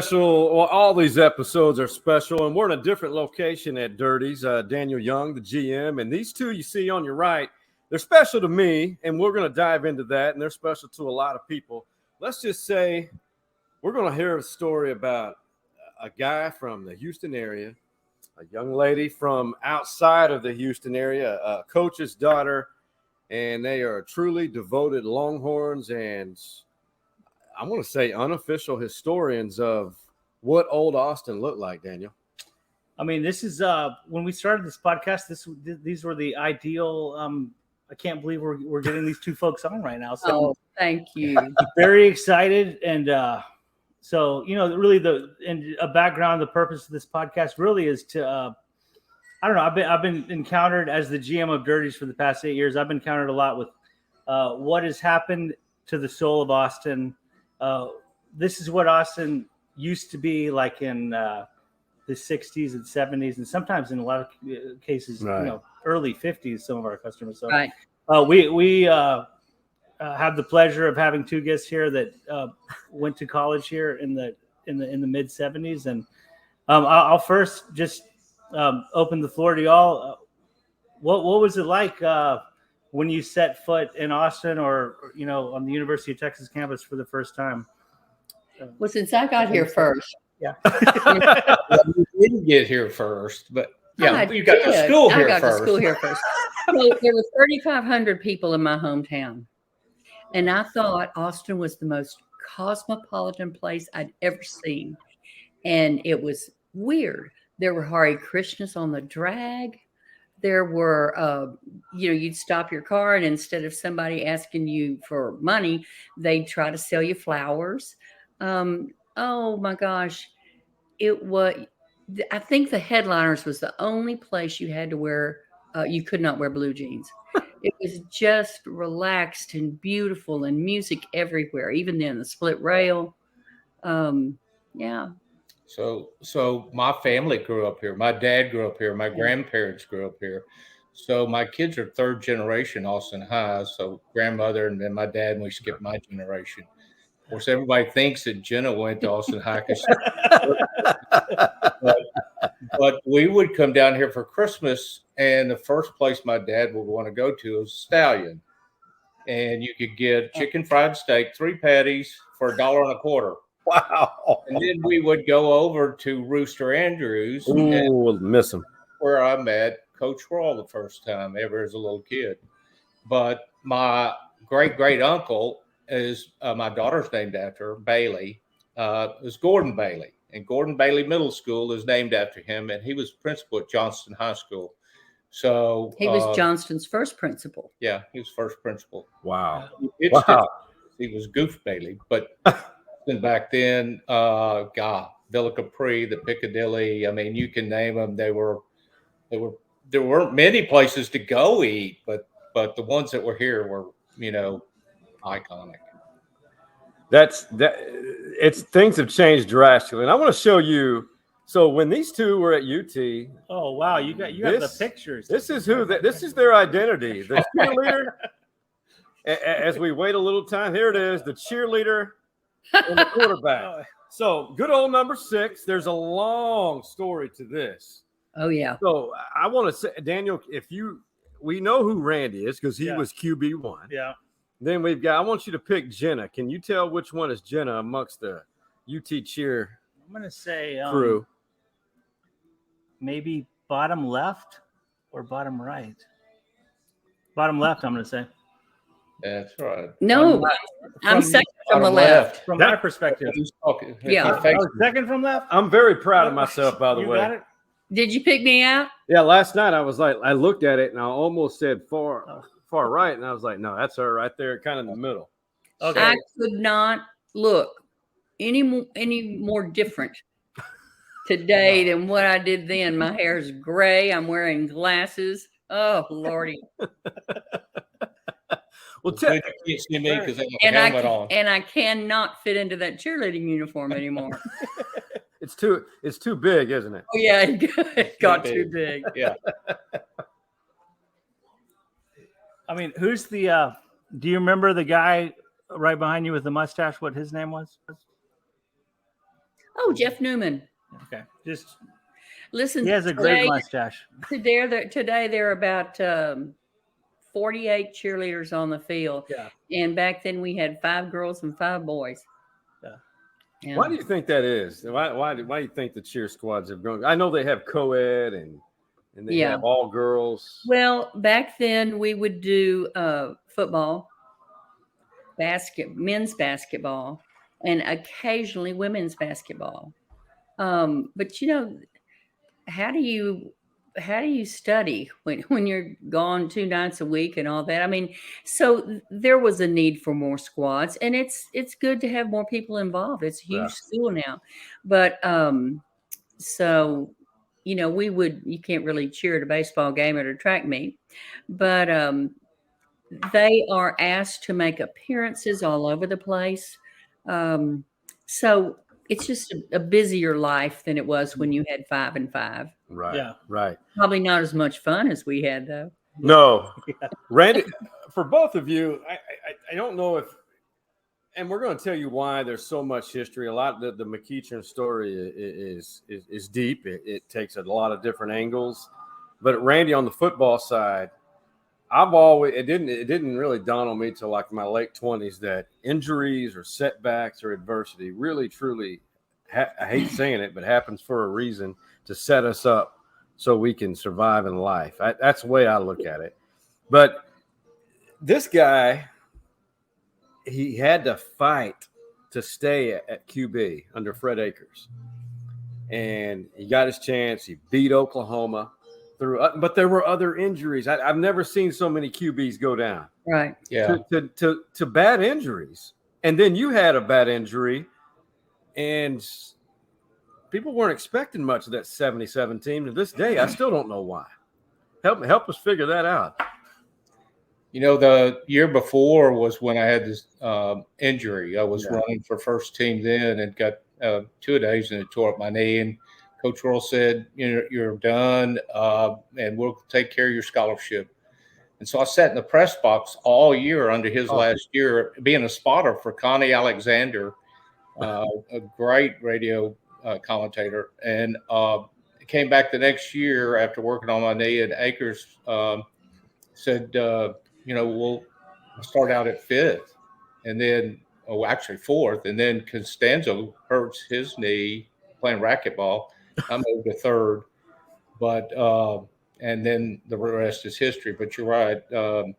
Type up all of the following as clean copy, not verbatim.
Special. Well, all these episodes are special, and we're in a different location at Dirty's. Daniel Young, the GM, and these two you see on your right, they're special to me, and we're going to dive into that, and they're special to a lot of people. Let's just say we're going to hear a story about a guy from the Houston area, a young lady from outside of the Houston area, a coach's daughter, and they are truly devoted Longhorns and I want to say unofficial historians of what old Austin looked like, Daniel. I mean, this is when we started this podcast, these were the ideal. I can't believe we're getting these two folks on right now. So thank you. Very excited. And so, really a background, the purpose of this podcast really is to, I don't know. I've been encountered as the GM of Dirty's for the past 8 years. I've been encountered a lot with what has happened to the soul of Austin. This is what Austin used to be like in the 60s and 70s, and sometimes in a lot of cases, right. Early 50s, some of our customers. So right. We have the pleasure of having two guests here that went to college here in the mid 70s. And I'll first just open the floor to y'all. What was it like when you set foot in Austin or, on the University of Texas campus for the first time? Well, since I got here first. Yeah. You didn't get here first, but you got to school here first. I got to school here first. So there were 3,500 people in my hometown. And I thought Austin was the most cosmopolitan place I'd ever seen. And it was weird. There were Hare Krishnas on the drag. There were, you'd stop your car, and instead of somebody asking you for money, they'd try to sell you flowers. Oh my gosh. I think the Headliners was the only place you had to wear, you could not wear blue jeans. It was just relaxed and beautiful and music everywhere, even then, the split rail. Yeah. So my family grew up here. My dad grew up here. My grandparents grew up here. So my kids are third generation Austin High. So grandmother and then my dad, and we skipped my generation. Of course, everybody thinks that Jenna went to Austin High. But we would come down here for Christmas, and the first place my dad would want to go to was Stallion. And you could get chicken fried steak, 3 patties for $1.25. Wow. And then we would go over to Rooster Andrews. Ooh, miss him. Where I met Coach Rawl the first time ever as a little kid. But my great uncle is my daughter's named after, Bailey, is Gordon Bailey. And Gordon Bailey Middle School is named after him. And he was principal at Johnston High School. So he was Johnston's first principal. Yeah, he was first principal. Wow. He was Goof Bailey, but back then, Villa Capri, the Piccadilly. I mean, you can name them. There weren't many places to go eat, but the ones that were here were, iconic. Things have changed drastically, and I want to show you. So when these two were at UT, oh wow, you have the pictures. This is their identity. The cheerleader. As we wait a little time, here it is. The cheerleader. And the quarterback. So good old number 6. There's a long story to this. Oh yeah. So I want to say, Daniel, we know who Randy is because he was QB1. Yeah. Then I want you to pick Jenna. Can you tell which one is Jenna amongst the UT cheer? I'm gonna say crew. Maybe bottom left or bottom right. Bottom left, I'm gonna say. That's right. No, I'm second from the left. From my perspective. Yeah. Second from left. I'm very proud of myself, by the way. Got it? Did you pick me out? Yeah, last night I looked at it and I almost said far right, and I was like, no, that's her right there, kind of in the middle. Okay. I could not look any more different today than what I did then. My hair is gray. I'm wearing glasses. Oh, Lordy. Well, you can't see me because I have a helmet on. And I cannot fit into that cheerleading uniform anymore. It's too big, isn't it? Oh yeah, it got too big. Yeah. I mean, who's the? Do you remember the guy right behind you with the mustache? What his name was? Oh, Jeff Newman. Okay, just Listen, he has a great mustache. Today there are about 48 cheerleaders on the field. Yeah. And back then we had 5 girls and 5 boys. Yeah. Why do you think that is? Why do you think the cheer squads have grown? I know they have co-ed and they have all girls. Well, back then we would do football, men's basketball, and occasionally women's basketball. But how do you study when you're gone 2 nights a week and all that? I mean, so there was a need for more squads, and it's good to have more people involved. It's a huge school now, but so you can't really cheer at a baseball game or at a track meet, but they are asked to make appearances all over the place. So it's just a busier life than it was when you had 5 and 5. Right. Yeah. Right. Probably not as much fun as we had, though. No. Randy, for both of you, I don't know if, and we're going to tell you why there's so much history. A lot of the McEachern story is deep. It takes a lot of different angles. But Randy, on the football side, it didn't really dawn on me till like my late 20s that injuries or setbacks or adversity really, truly, I hate saying it, but happens for a reason to set us up so we can survive in life. That's the way I look at it. But this guy, he had to fight to stay at QB under Fred Akers. And he got his chance. He beat Oklahoma. But there were other injuries. I've never seen so many QBs go down. Right. Yeah. To bad injuries. And then you had a bad injury, and people weren't expecting much of that 77 team. To this day, I still don't know why. Help us figure that out. The year before was when I had this injury. I was running for first team then and got 2 days and it tore up my knee. And Coach Roll said, you're done, and we'll take care of your scholarship. And so I sat in the press box all year under his last year, being a spotter for Connie Alexander, a great radio commentator. And came back the next year after working on my knee, and Akers said, we'll start out at 5th, and then, actually 4th, and then Costanzo hurts his knee playing racquetball. I moved to 3rd, but and then the rest is history. But you're right, 2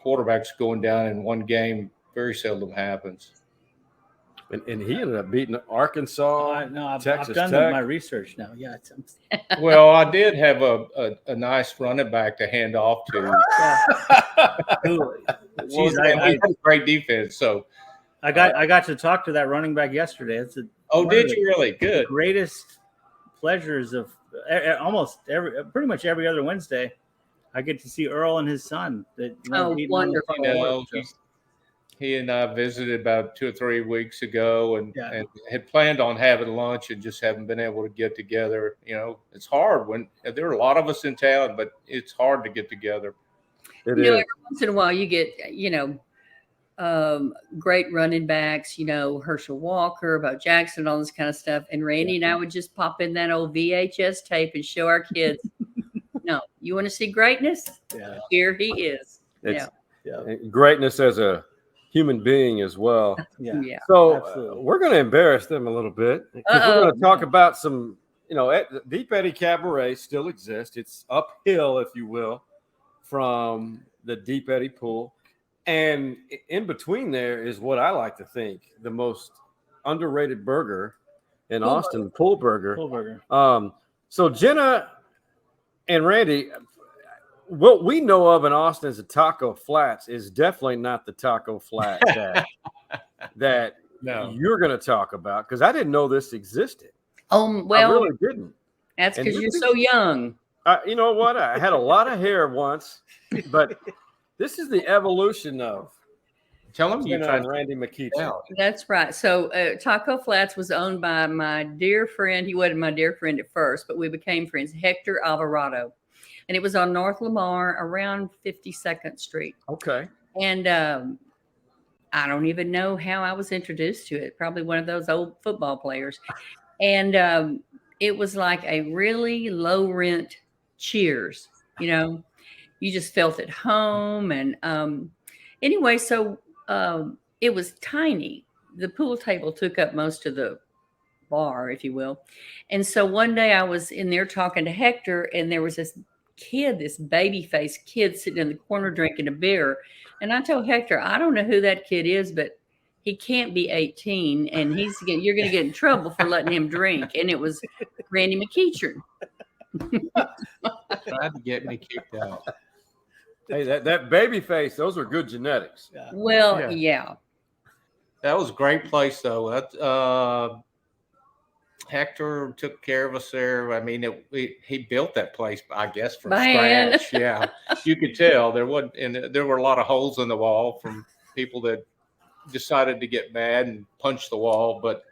quarterbacks going down in one game very seldom happens. And he ended up beating Arkansas. Texas I've done Tech. my research now. Yeah. Well, I did have a nice running back to hand off to. Geez, I had a great defense. So I got to talk to that running back yesterday. It's did you really? Good. Greatest pleasures of pretty much every other Wednesday. I get to see Earl and his son. Wonderful. He and I visited about 2 or 3 weeks ago and had planned on having lunch and just haven't been able to get together. It's hard when there are a lot of us in town, but it's hard to get together. Every once in a while you get, great running backs, Herschel Walker, Bo Jackson, all this kind of stuff. And Randy and I would just pop in that old VHS tape and show our kids, no, you want to see greatness? Yeah. Here he is. Greatness as a human being as well. Yeah. So we're going to embarrass them a little bit. We're going to talk about some, Deep Eddy Cabaret still exists. It's uphill, if you will, from the Deep Eddy pool. And in between there is what I like to think the most underrated burger in Austin, Pull Burger. So Jenna and Randy, what we know of in Austin as a Taco Flats is definitely not the Taco Flat that you're going to talk about, because I didn't know this existed. Well, I really didn't. That's because you're so young. You know what? I had a lot of hair once, but this is the evolution of. Tell them you tried Randy McEachern. That's right. So Taco Flats was owned by my dear friend. He wasn't my dear friend at first, but we became friends, Hector Alvarado. And it was on North Lamar around 52nd Street. Okay. And I don't even know how I was introduced to it. Probably one of those old football players. And it was like a really low rent Cheers. You just felt at home. And anyway, so it was tiny. The pool table took up most of the bar, if you will. And so one day I was in there talking to Hector, and there was this kid, this baby-faced kid sitting in the corner drinking a beer. And I told Hector, I don't know who that kid is, but he can't be 18, and you're going to get in trouble for letting him drink. And it was Randy McEachern. Tried to get me kicked out. Hey, that baby face, those are good genetics. Yeah. Well, yeah. That was a great place, though. Hector took care of us there. I mean, he built that place, I guess, from scratch. Yeah, you could tell there were a lot of holes in the wall from people that decided to get mad and punch the wall. But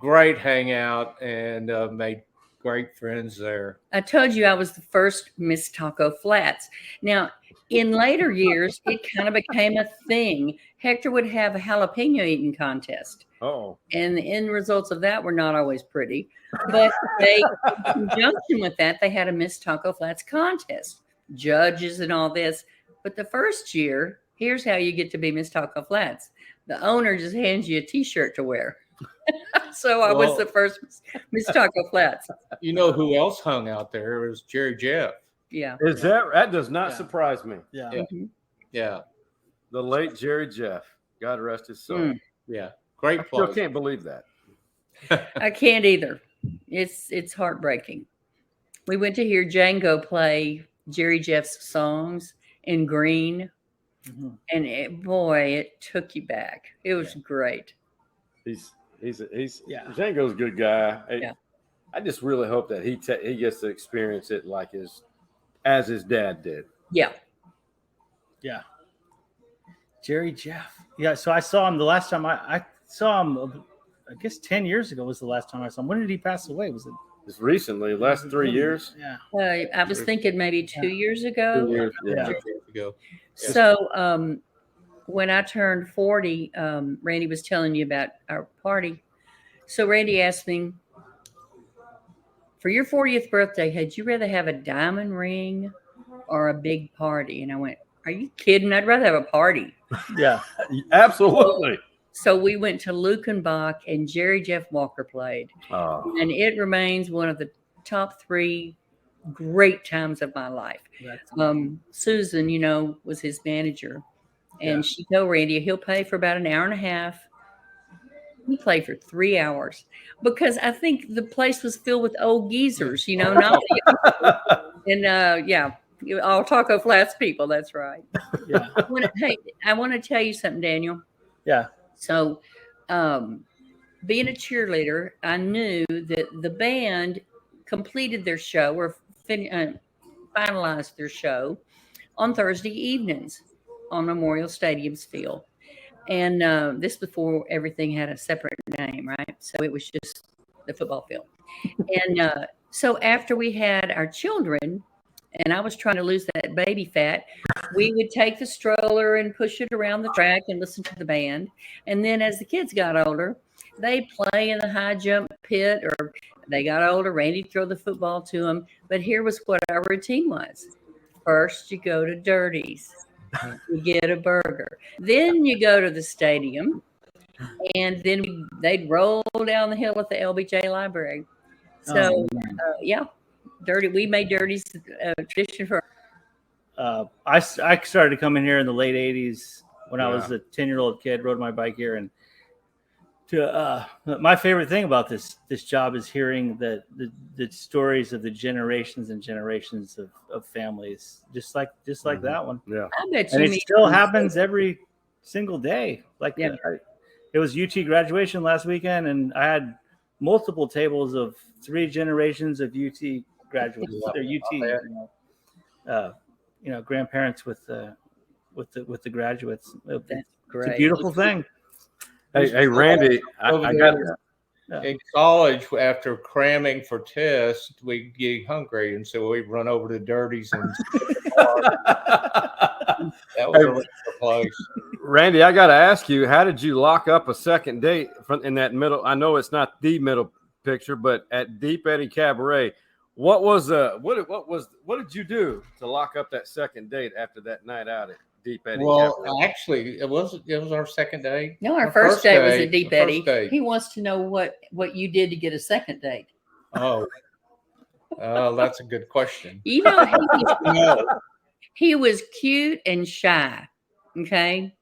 great hangout, and made great friends there. I told you I was the first Miss Taco Flats. Now, in later years, it kind of became a thing. Hector would have a jalapeno eating contest. Oh, And the end results of that were not always pretty. But in conjunction with that, they had a Miss Taco Flats contest, judges and all this. But the first year, here's how you get to be Miss Taco Flats. The owner just hands you a T-shirt to wear. So I was the first Miss Taco Flats. You know who else hung out there? It was Jerry Jeff. Yeah. that does not surprise me. Yeah. Yeah. Mhm. Yeah. The late Jerry Jeff, God rest his soul. Yeah. Great I still place. can't believe that. I can't either. It's heartbreaking. We went to hear Django play Jerry Jeff's songs in green, and it took you back. It was great. He's Yeah. Django's a good guy. Yeah. I just really hope that he gets to experience it like as his dad did. Yeah. Yeah. Jerry Jeff. Yeah. So I saw him the last time I saw him, I guess 10 years ago was the last time I saw him. When did he pass away? Was it Just recently, last 3 years. Yeah. I was thinking maybe 2 years ago. 2 years, yeah. Yeah. Years ago. So when I turned 40, Randy was telling you about our party. So Randy asked me, for your 40th birthday, had you rather have a diamond ring or a big party? And I went, are you kidding? I'd rather have a party. Yeah. Absolutely. So we went to Lukenbach, and Jerry Jeff Walker played. Oh, And it remains one of the top 3 great times of my life. Susan, was his manager. And she told Randy he'll pay for about an hour and a half. He played for 3 hours because I think the place was filled with old geezers, not and all Taco Flats people. That's right. Yeah. I want to tell you something, Daniel. Yeah. So, being a cheerleader, I knew that the band completed their show or finalized their show on Thursday evenings on Memorial Stadium's field. And this before everything had a separate name, right? So it was just the football field. And so after we had our children, and I was trying to lose that baby fat, we would take the stroller and push it around the track and listen to the band. And then as the kids got older, they'd play in the high jump pit, or they got older, Randy'd throw the football to them. But here was what our routine was. First, you go to Dirty's. You get a burger. Then you go to the stadium, and then they'd roll down the hill at the LBJ library. So, Dirty. We made Dirty's tradition for. I started to come in here in the late 80s when I was a 10-year-old kid, rode my bike here. And my favorite thing about this job is hearing the stories of the generations and generations of families, just like that one. yeah. I bet And you it still happens every single day. Like Yeah. it was UT graduation last weekend, and I had multiple tables of 3 generations of UT graduates. They're UT, grandparents with the graduates. That's It's great. a beautiful thing. Hey, Randy, I got In college, after cramming for tests, we'd get hungry, and so we'd run over to Dirty's, and that was a regular place. Randy, I got to ask you, how did you lock up a second date in that middle? I know it's not the middle picture, but at Deep Eddy Cabaret, what did you do to lock up that second date after that night out at Deep Eddy Cabaret? Actually, it was our second date. No, our first date was at Deep Eddy. He wants to know what you did to get a second date. Oh, that's a good question. You know, he was cute and shy. Okay.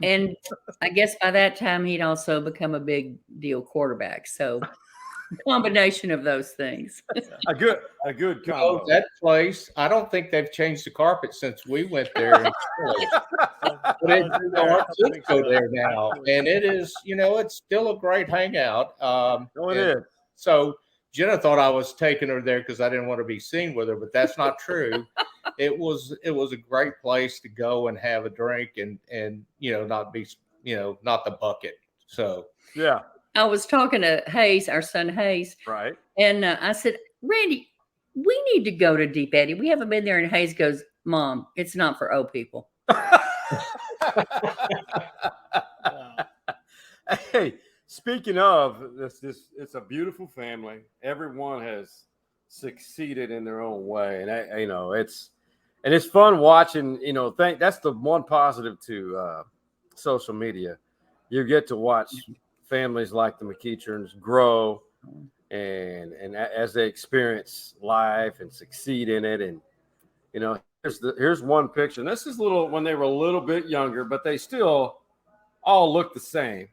And I guess by that time he'd also become a big deal quarterback. So combination of those things. a good combo. Oh, that place, I don't think they've changed the carpet since we went there. But our kids go there now, and it is, it's still a great hangout. It is. So Jenna thought I was taking her there because I didn't want to be seen with her, but that's not true. It was a great place to go and have a drink and not be not the bucket. So yeah. I was talking to Hayes, our son Hayes. Right. And I said, Randy, we need to go to Deep Eddy. We haven't been there. And Hayes goes, Mom, it's not for old people. Hey, speaking of this, it's a beautiful family. Everyone has succeeded in their own way. And it's fun watching, that's the one positive to social media. You get to watch families like the McEacherns grow and as they experience life and succeed in it. And, here's one picture. And this is when they were a little bit younger, but they still all look the same.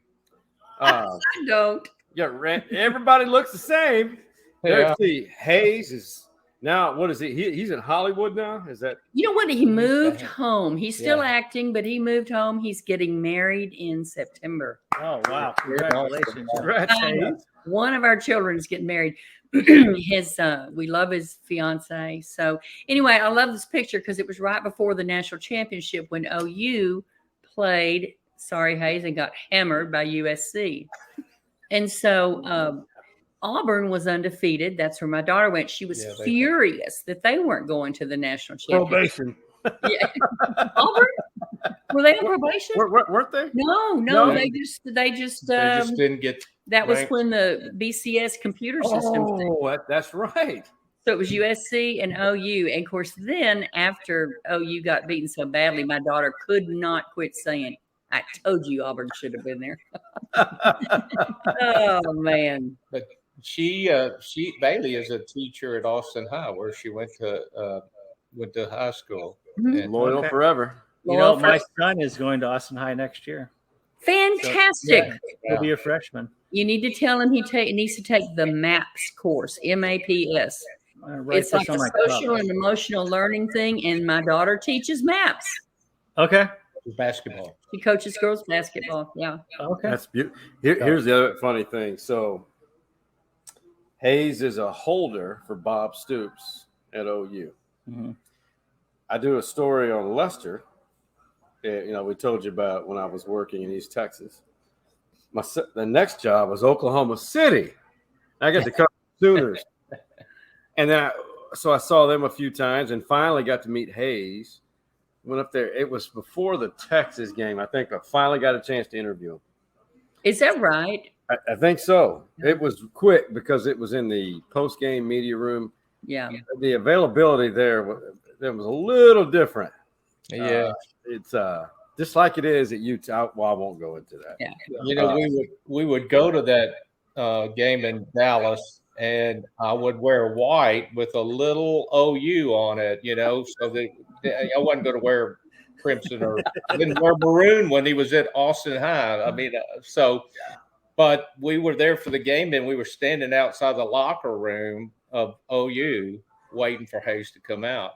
I don't. Yeah, everybody looks the same. Yeah. See, Hayes is now, what is he? He's in Hollywood now? Is that? You know what? He moved home. He's still acting, but he moved home. He's getting married in September. Oh, wow. Congratulations. One of our children is getting married. We love his fiance. So anyway, I love this picture because it was right before the national championship when OU played, sorry, Hayes, and got hammered by USC. And so Auburn was undefeated. That's where my daughter went. She was furious that they weren't going to the national championship. Probation. Yeah. Auburn? Were they on probation? Weren't they? No. They just didn't get. That was when the BCS computer system. Oh, that's right. So it was USC and OU. And of course, then after OU got beaten so badly, my daughter could not quit saying, I told you Auburn should have been there. Oh, man. But Bailey is a teacher at Austin High, where she went to high school. Mm-hmm. Loyal forever. My son is going to Austin High next year. Fantastic. So, he'll be a freshman. You need to tell him he needs to take the MAPS course, MAPS. It's like a social and emotional learning thing, and my daughter teaches MAPS. Okay. Basketball. She coaches girls basketball. Yeah. Okay. That's beautiful. Here's the other funny thing. So Hayes is a holder for Bob Stoops at OU. Mm-hmm. I do a story on Lester. We told you about when I was working in East Texas. The next job was Oklahoma City. I got to cover Sooners. And then I saw them a few times and finally got to meet Hayes. Went up there. It was before the Texas game. I think I finally got a chance to interview him. Is that right? I think so. It was quick because it was in the post-game media room. Yeah. The availability there was a little different. Yeah. It's just like it is at Utah. Well, I won't go into that. Yeah. We would go to that game in Dallas, and I would wear white with a little OU on it, so that I wasn't going to wear crimson or I didn't wear maroon when he was at Austin High. But we were there for the game, and we were standing outside the locker room of OU waiting for Hayes to come out.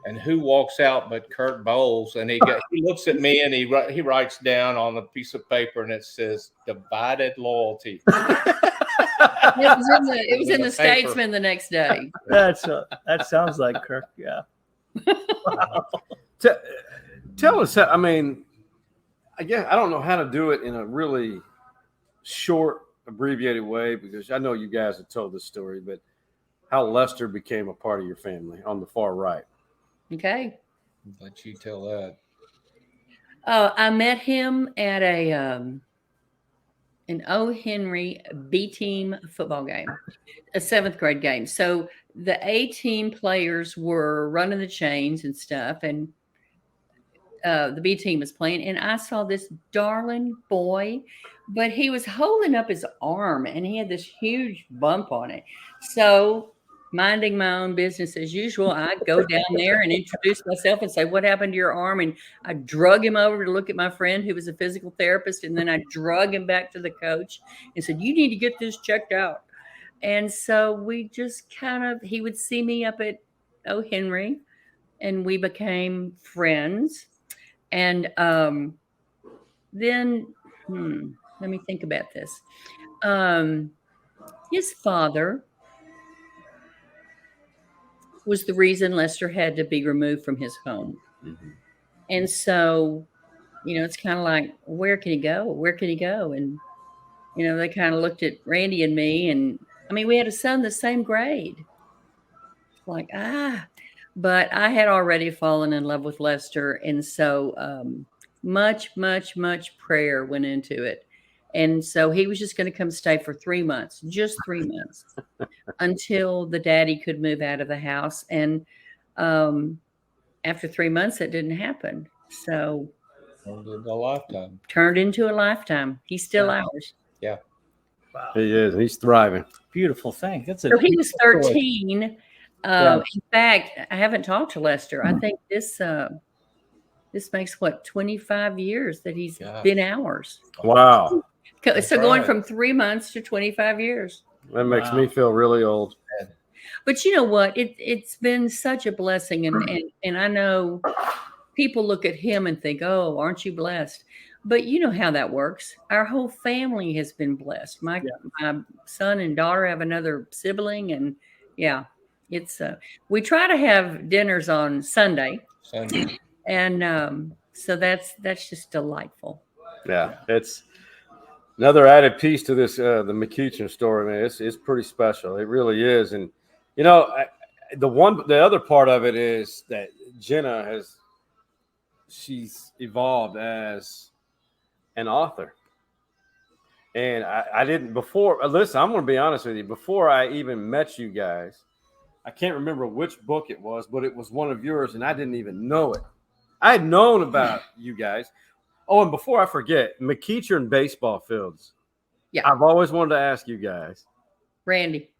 And who walks out but Kurt Bowles? And he looks at me and he writes down on a piece of paper, and it says "divided loyalty." It was in the Statesman the next day. That sounds like Kirk. Yeah. Tell us. I guess I don't know how to do it in a really short, abbreviated way because I know you guys have told this story, but how Lester became a part of your family on the far right. Okay. Let you tell that. I met him at an O. Henry B team football game, a 7th grade game. So the A team players were running the chains and stuff, and the B team was playing. And I saw this darling boy, but he was holding up his arm, and he had this huge bump on it. So, minding my own business as usual, I go down there and introduce myself and say, "What happened to your arm?" And I drug him over to look at my friend who was a physical therapist. And then I drug him back to the coach and said, "You need to get this checked out." And so we just he would see me up at O. Henry, and we became friends. And then, let me think about this. His father was the reason Lester had to be removed from his home. Mm-hmm. And so, it's kind of like, where can he go? Where can he go? And, they kind of looked at Randy and me, and we had a son the same grade. Like, but I had already fallen in love with Lester. And so much, much, much prayer went into it. And so he was just going to come stay for 3 months, just 3 months, until the daddy could move out of the house. And after 3 months, that didn't happen. So turned into a lifetime. He's still ours. Yeah. Wow. He is. He's thriving. Beautiful thing. So he was 13. In fact, I haven't talked to Lester. I think this makes 25 years that he's been ours. Wow. So going from 3 months to 25 years. That makes me feel really old. But you know what? It's been such a blessing. And I know people look at him and think, "Oh, aren't you blessed?" But you know how that works. Our whole family has been blessed. My son and daughter have another sibling. And it's we try to have dinners on Sunday. And so that's just delightful. Yeah, it's another added piece to this the McEachern story, man. It's pretty special. It really is. And the other part of it is that Jenna she's evolved as an author. And I didn't before. Listen, I'm going to be honest with you. Before I even met you guys, I can't remember which book it was, but it was one of yours, and I didn't even know it. I had known about you guys. Oh, and before I forget, McEachern baseball fields. Yeah, I've always wanted to ask you guys. Randy.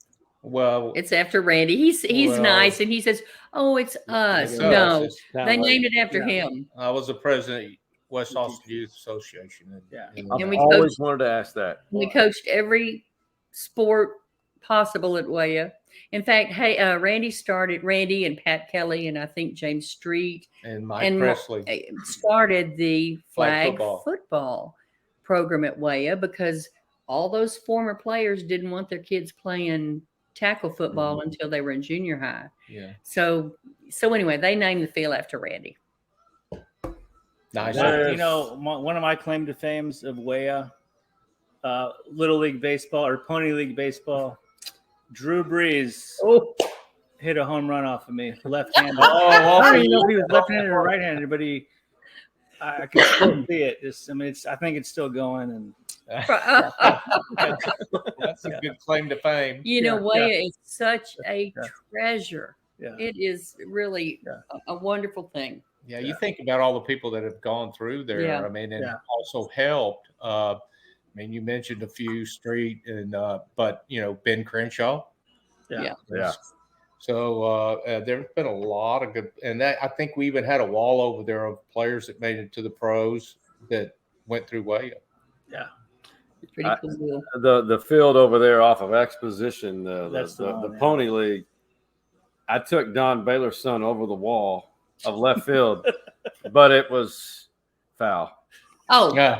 Well, it's after Randy. He's nice, and he says, "Oh, it's us." No, they named it after him. I was the president of West Austin Youth Association. And we always wanted to ask that. We coached every sport possible at Weah. In fact, Randy and Pat Kelly and I think James Street and Mike Presley started the flag football program at Weah because all those former players didn't want their kids playing tackle football until they were in junior high. Yeah. So anyway, they named the field after Randy. Nice. One of my claim to fames of Weah, Little League baseball or Pony League baseball. Drew Brees hit a home run off of me, left-handed. I don't even know if he was left-handed or right-handed, but I can still see it. I think it's still going. And that's a good claim to fame. Weah is such a treasure. Yeah. It is really a wonderful thing. Yeah, you think about all the people that have gone through there. Yeah. And also helped. You mentioned a few Street and but Ben Crenshaw. Yeah. So there's been a lot of good, and that I think we even had a wall over there of players that made it to the pros that went through Weah. Yeah. Pretty cool. The field over there off of Exposition, the Pony League. I took Don Baylor's son over the wall of left field, but it was foul. Oh, yeah.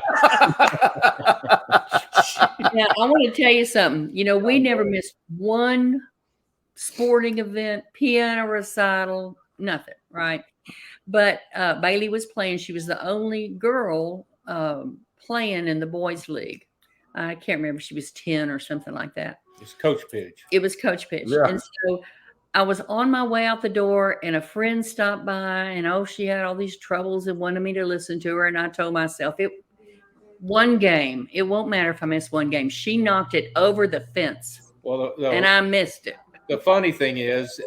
Now, I want to tell you something. We never missed one sporting event, piano recital, nothing, right? But Bailey was playing. She was the only girl playing in the boys' league. I can't remember. She was 10 or something like that. It's Coach Pitch. It was Coach Pitch. Yeah. And so I was on my way out the door, and a friend stopped by, and she had all these troubles and wanted me to listen to her. And I told myself, One game. It won't matter if I miss one game. She knocked it over the fence, Well, and I missed it. the funny thing is,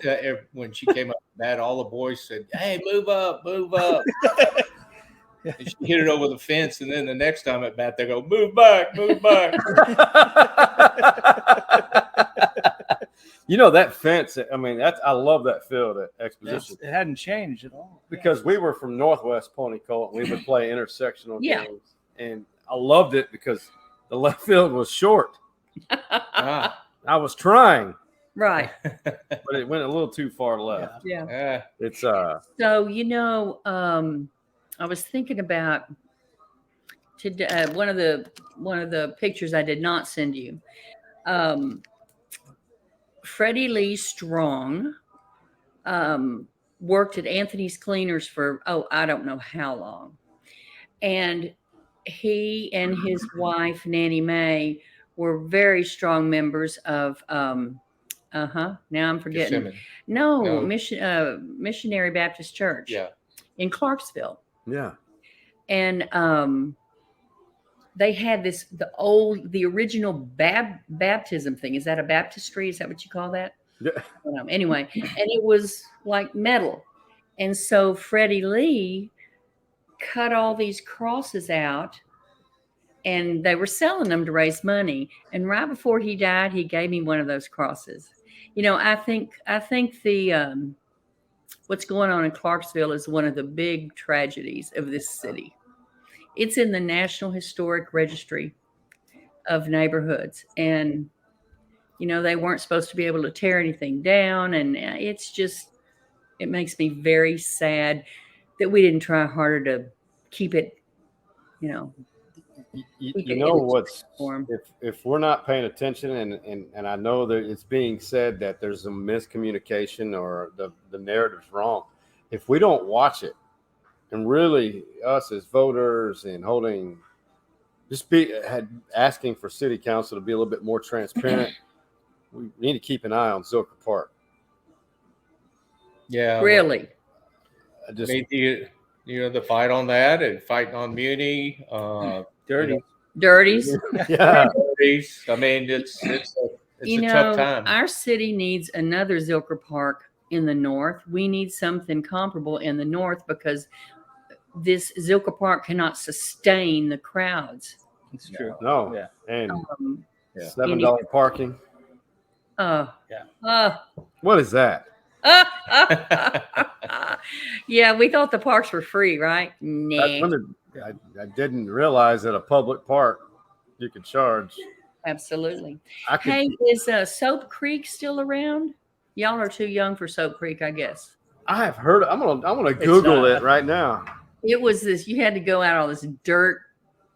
when she came up to bat, all the boys said, "Hey, move up, move up." And she hit it over the fence, and then the next time at bat, they go, "Move back, move back." You know, that fence, I mean, I love that field at Exposition. It hadn't changed at all. Because we were from Northwest Pony Colt, and we would play intersectional Yeah. games. And I loved it because the left field was short. Ah, I was trying, Right. but it went a little too far left. Yeah. yeah. It's So, I was thinking about today, one of the pictures I did not send you. Freddie Lee Strong worked at Anthony's Cleaners for, I don't know how long. And he and his wife, Nanny Mae, were very strong members of, now I'm forgetting. Kissimmee. No, No. Missionary Baptist Church Yeah. in Clarksville. yeah. And they had the original baptism thing. Is that a baptistry? Is that what you call that? Yeah. Anyway, and it was like metal. And so Freddie Lee cut all these crosses out, and they were selling them to raise money. And right before he died, he gave me one of those crosses. I think the what's going on in Clarksville is one of the big tragedies of this city. It's in the National Historic Registry of Neighborhoods. And, they weren't supposed to be able to tear anything down. And it makes me very sad that we didn't try harder to keep it, You know what's if we're not paying attention, and I know that it's being said that there's some miscommunication or the narrative's wrong. If we don't watch it, and really us as voters and asking for city council to be a little bit more transparent, we need to keep an eye on Zilker Park. Yeah. I Really. just The fight on that and fighting on Muni. Dirties. yeah. I mean, it's a tough time. Our city needs another Zilker Park in the north. We need something comparable in the north because this Zilker Park cannot sustain the crowds. It's true. No. Yeah. And Yeah. $7 parking. Yeah. What is that? Yeah, we thought the parks were free, right? Nah, I didn't realize that a public park you could charge. absolutely. I could, Hey, is Soap Creek still around? Y'all are too young for Soap Creek, I guess. I have heard. I'm gonna Google it right now. It was this. You had to go out on this dirt,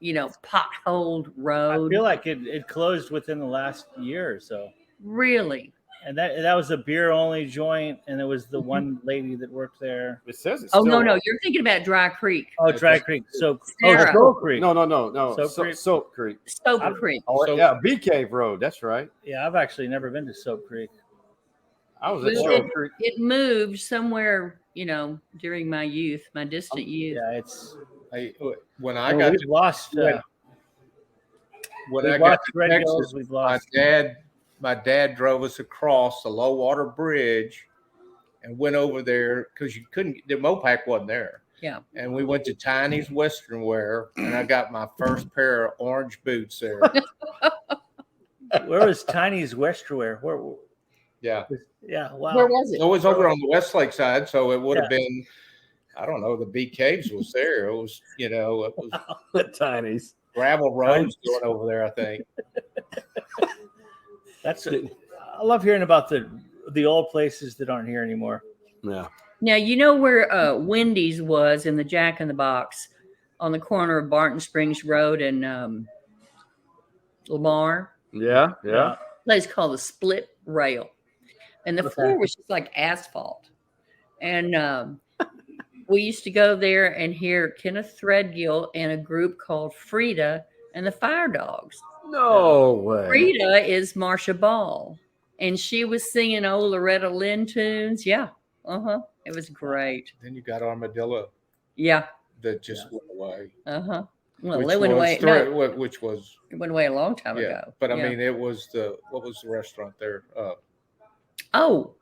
potholed I road. feel like it closed within the last year or so. Really? And that was a beer only joint, and it was the one lady that worked there. It says it's Oh still, no, you're thinking about Dry Creek. Oh, Dry Creek. Soap Sarah. Creek. No. Soap Creek. Soap Creek. Soap Creek. Yeah, Bee Cave Road. That's right. Yeah, I've actually never been to Soap Creek. I was at Well, Soap Creek. It moved somewhere, during my youth, my distant youth. Yeah, it's When I got we've to lost. when We've I got lost to Red Texas, Hills. We've my lost. dad drove us across the low water bridge and went over there because you couldn't. The Mopac wasn't there. Yeah. And we went to Tiny's Western Wear, and I got my first pair of orange boots there. Where was Tiny's Westerwear? Where? Yeah. Yeah. Wow. Where was it? It was over on the Westlake side, so it would have been, I don't know, the Bee Caves was there. It was, it was The Tiny's. gravel roads going over there, I think. I love hearing about the old places that aren't here anymore. Yeah. Now you know where Wendy's was in the Jack in the Box on the corner of Barton Springs Road and Lamar. Yeah. Place called the Split Rail, and the floor was just like asphalt. And we used to go there and hear Kenneth Threadgill and a group called Frida and the Fire Dogs. No way. Frida is Marsha Ball, and she was singing old Loretta Lynn tunes. Yeah, It was great. Then you got Armadillo Yeah, that just went away. Well, which it went away. was No, which was it went away a long time yeah. ago. But I Yeah. mean, it was what was the restaurant there? Oh.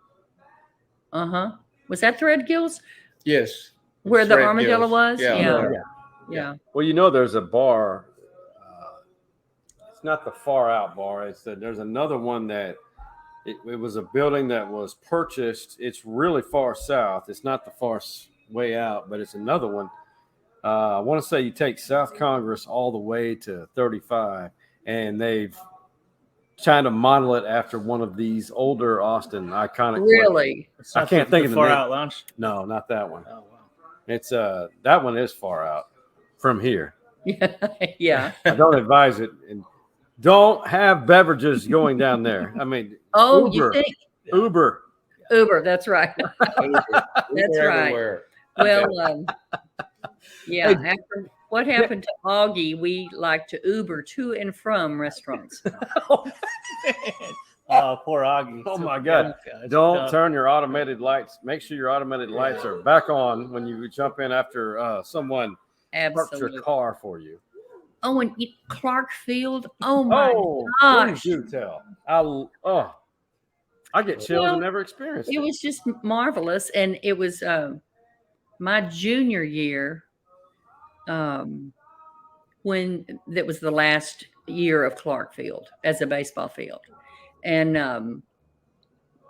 Was that Threadgill's Yes, where the Thread armadillo Gills. was? Yeah. Yeah. Well, you know, there's a bar. It's not the Far Out bar. It's there's another one that it was a building that was purchased. It's really far south. It's not the far way out, but it's another one. I want to say you take South Congress all the way to 35, and they've trying to model it after one of these older Austin iconic. Really? I can't think of the Far name. Out Lounge. No, not that one. Oh wow. It's that one is far out from here. Yeah. I don't advise it, and don't have beverages going down there. I mean, Oh, Uber, you think Uber. That's right. That's right. Everywhere. Well, yeah. After what happened to Augie, we like to Uber to and from restaurants. Oh, poor Augie. Oh my God! Don't turn your automated lights. Make sure your automated lights are back on when you jump in after someone parks Absolutely. your car for you. Oh, and Clark Field. Oh my Please gosh. do tell. I get chills Well, and never experienced It it. was just marvelous, and it was my junior year. When that was the last year of Clark Field as a baseball field, and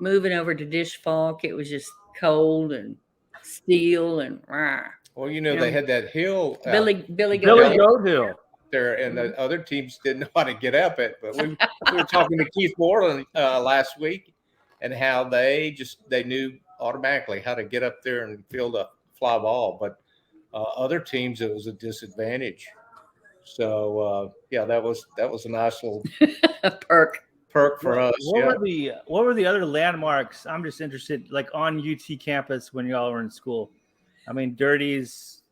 moving over to Dish Falk, it was just cold and steel and rah. Well, you know, they had that hill out Billy Billy Goat. Goat Hill. there, and the other teams didn't know how to get up it. But we were talking to Keith Moreland last week, and how they knew automatically how to get up there and field a fly ball. But other teams, it was a disadvantage. So yeah, that was a nice little perk. for us. What were the other landmarks? I'm just interested, like on UT campus when y'all were in school. I mean, Dirties,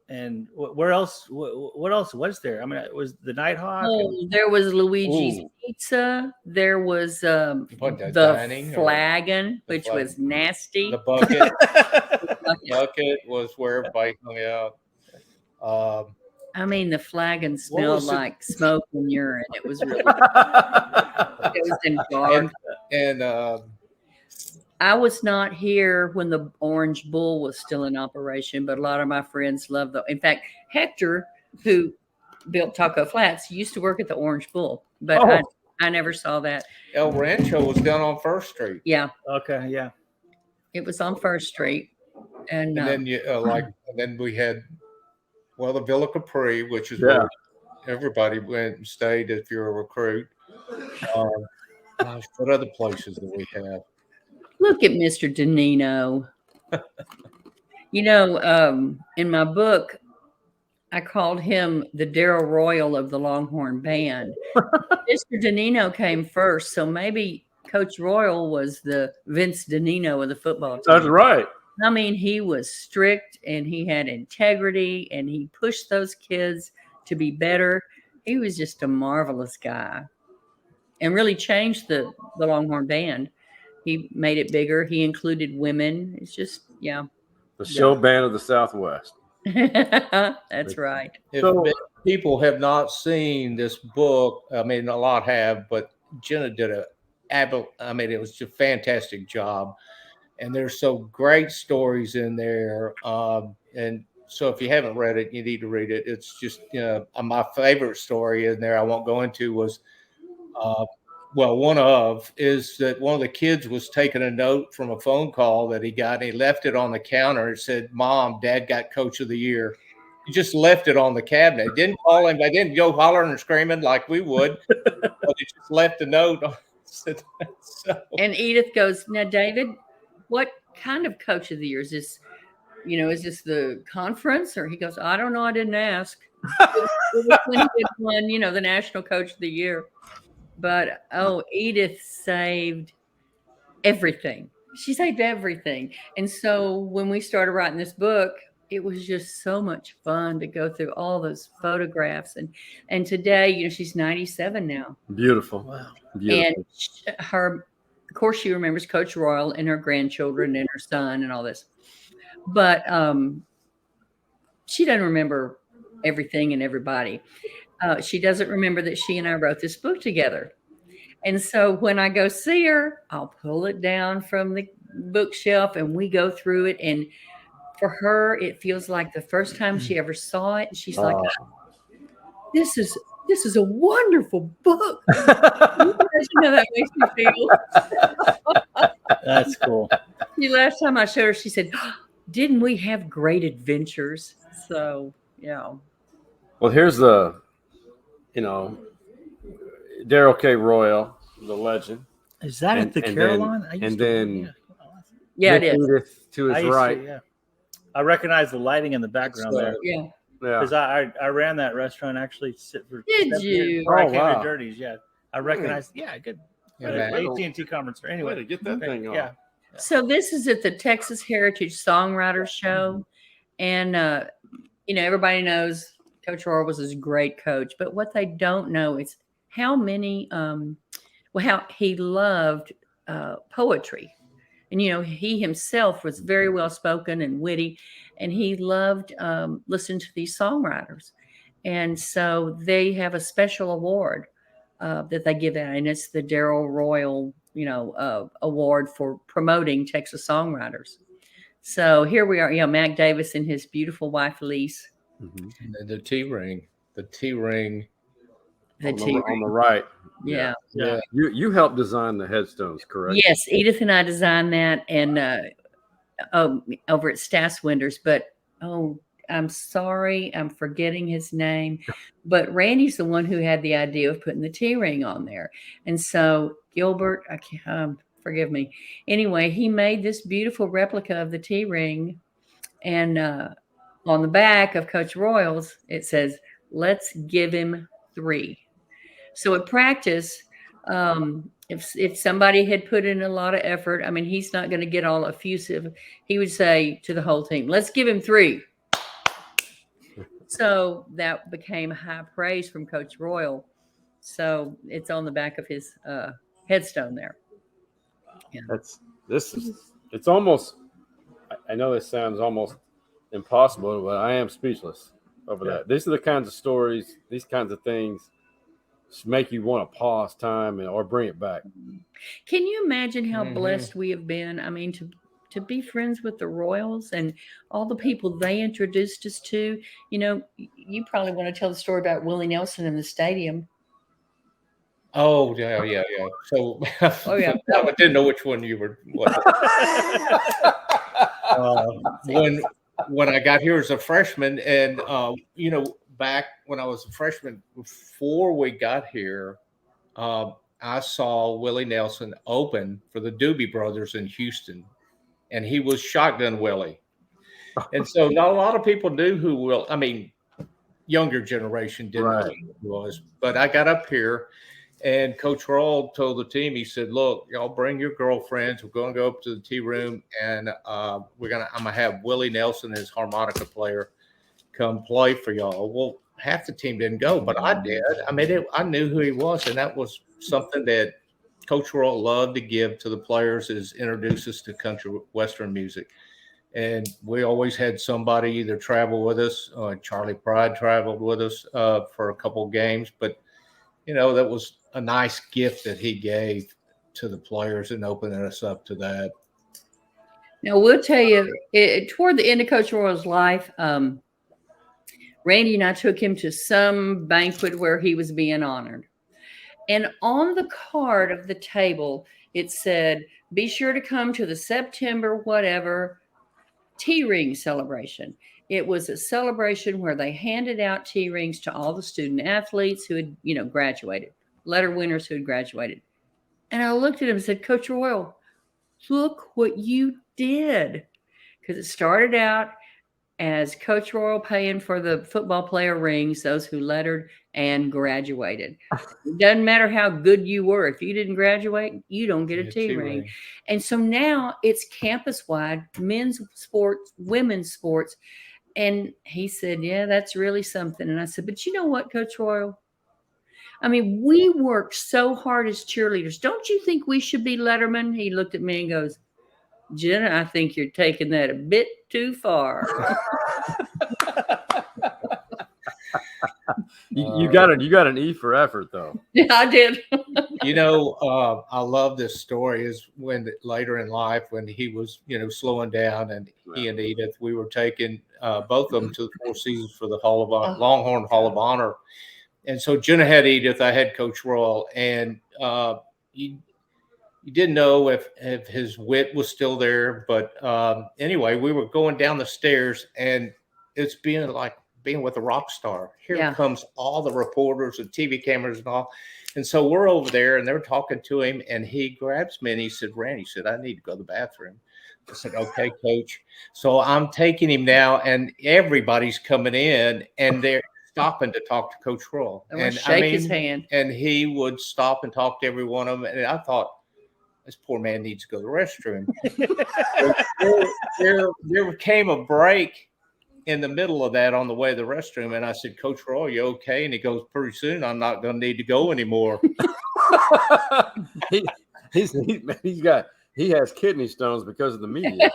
and where else? What else was there? I mean, it was the Nighthawk. Oh, there was Luigi's Pizza. There was the Flagon, which was nasty. The bucket. Bucket was where everybody hung out. I mean, the Flagon smelled like smoke and urine. It was really. It was in dark. And I was not here when the Orange Bull was still in operation, but a lot of my friends loved In fact, Hector, who built Taco Flats, used to work at the Orange Bull, but I never saw that. El Rancho was down on First Street. Yeah. Okay. Yeah. It was on First Street, and then and then we had the Villa Capri, which is where everybody went and stayed if you're a recruit. Gosh, what other places do we have? Look at Mr. Danino. In my book, I called him the Darrell Royal of the Longhorn band. Mr. Danino came first, so maybe Coach Royal was the Vince Danino of the football team. That's right. I mean, he was strict and he had integrity and he pushed those kids to be better. He was just a marvelous guy and really changed the Longhorn band. He made it bigger. He included women. It's just, The show band of the Southwest. That's right. If people have not seen this book, I mean, a lot have, but Jenna did it was a fantastic job. And there's some great stories in there. And so if you haven't read it, you need to read it. It's just, my favorite story in there I won't go into was, one of the kids was taking a note from a phone call that he got, and he left it on the counter. It said, "Mom, Dad got Coach of the Year." He just left it on the cabinet. Didn't call him. I didn't go hollering and screaming like we would, but he just left a note. And Edith goes, "Now, David, what kind of Coach of the Year is this? Is this the conference?" Or he goes, "I don't know. I didn't ask." It was when he won, the National Coach of the Year. But Edith saved everything. She saved everything. And so when we started writing this book, it was just so much fun to go through all those photographs. And today, she's 97 now. Beautiful. Wow. Beautiful. And of course, she remembers Coach Royal and her grandchildren and her son and all this. But she doesn't remember everything and everybody. She doesn't remember that she and I wrote this book together. And so when I go see her, I'll pull it down from the bookshelf and we go through it. And for her, it feels like the first time she ever saw it. She's like, this is a wonderful book. You know that makes me feel. That's cool. The last time I showed her, she said, didn't we have great adventures? So, yeah. Well, here's the, Darrell K. Royal, the legend. Is that at the Caroline? Yeah, it is. Edith to his right. I recognize the lighting in the background there. Yeah. Because I ran that restaurant actually. Did you? I came to Dirty's. Yeah, I recognized. Yeah, good. AT&T conference. Anyway, to get that thing on. Yeah. So this is at the Texas Heritage Songwriters Show, and everybody knows Coach Royal was a great coach, but what they don't know is how many, how he loved poetry. And, he himself was very well spoken and witty, and he loved listening to these songwriters. And so they have a special award that they give out, and it's the Darrell Royal, award for promoting Texas songwriters. So here we are, Mac Davis and his beautiful wife, Lise. Mm-hmm. And the T-ring. On the right. Yeah. You helped design the headstones, correct? Yes, Edith and I designed that, and over at Stass Winders. But I'm sorry, I'm forgetting his name. But Randy's the one who had the idea of putting the T-ring on there, and so Gilbert, forgive me. Anyway, he made this beautiful replica of the T-ring, and on the back of Coach Royal's, it says, "Let's give him 3." So at practice, if somebody had put in a lot of effort, he's not going to get all effusive. He would say to the whole team, "Let's give him 3." So that became high praise from Coach Royal. So it's on the back of his headstone there. Yeah. It's almost, I know this sounds almost impossible, but I am speechless over that. These are the kinds of stories, these kinds of things make you want to pause time or bring it back. Can you imagine how blessed we have been? To be friends with the Royals and all the people they introduced us to. You probably want to tell the story about Willie Nelson in the stadium. Oh, yeah. So I didn't know which one you were. When I got here as a freshman, and back when I was a freshman, before we got here, I saw Willie Nelson open for the Doobie Brothers in Houston, and he was Shotgun Willie. And so not a lot of people knew who Will. Younger generation didn't know who he was. But I got up here, and Coach Royal told the team, he said, "Look, y'all bring your girlfriends. We're going to go up to the tea room, and I'm gonna have Willie Nelson, his harmonica player, come play for y'all." Well, half the team didn't go, but I did. I knew who he was, and that was something that Coach Royal loved to give to the players, is introduce us to country western music. And we always had somebody either travel with us. Charlie Pride traveled with us for a couple of games, but that was a nice gift that he gave to the players and opening us up to that. Now, we'll tell you, toward the end of Coach Royal's life, Randy and I took him to some banquet where he was being honored. And on the card of the table, it said, "Be sure to come to the September whatever T-ring celebration." It was a celebration where they handed out T-rings to all the student athletes who had, graduated, letter winners who had graduated. And I looked at him and said, "Coach Royal, look what you did." Because it started out as Coach Royal paying for the football player rings, those who lettered and graduated. It doesn't matter how good you were. If you didn't graduate, you don't get a T-ring. And so now it's campus-wide, men's sports, women's sports. And he said, "Yeah, that's really something." And I said, "But you know what, Coach Royal? We worked so hard as cheerleaders. Don't you think we should be lettermen?" He looked at me and goes, "Jenna, I think you're taking that a bit too far." You got it. You got an E for effort, though. Yeah, I did. I love this story is when later in life, when he was, slowing down, and he and Edith, we were taking both of them to the Four Seasons for the Longhorn Hall of Honor. And so Jenna had Edith, I had Coach Royal, and you didn't know if his wit was still there. But anyway, we were going down the stairs, and it's being with a rock star. Here comes all the reporters and TV cameras and all. And so we're over there, and they're talking to him, and he grabs me, and he said, Randy, I need to go to the bathroom. I said, okay, Coach. So I'm taking him now, and everybody's coming in, and they're stopping to talk to Coach Royal. And shake his hand. And he would stop and talk to every one of them. And I thought, this poor man needs to go to the restroom. there came a break in the middle of that on the way to the restroom. And I said, Coach Roy, you okay? And he goes, pretty soon I'm not going to need to go anymore. he has kidney stones because of the media.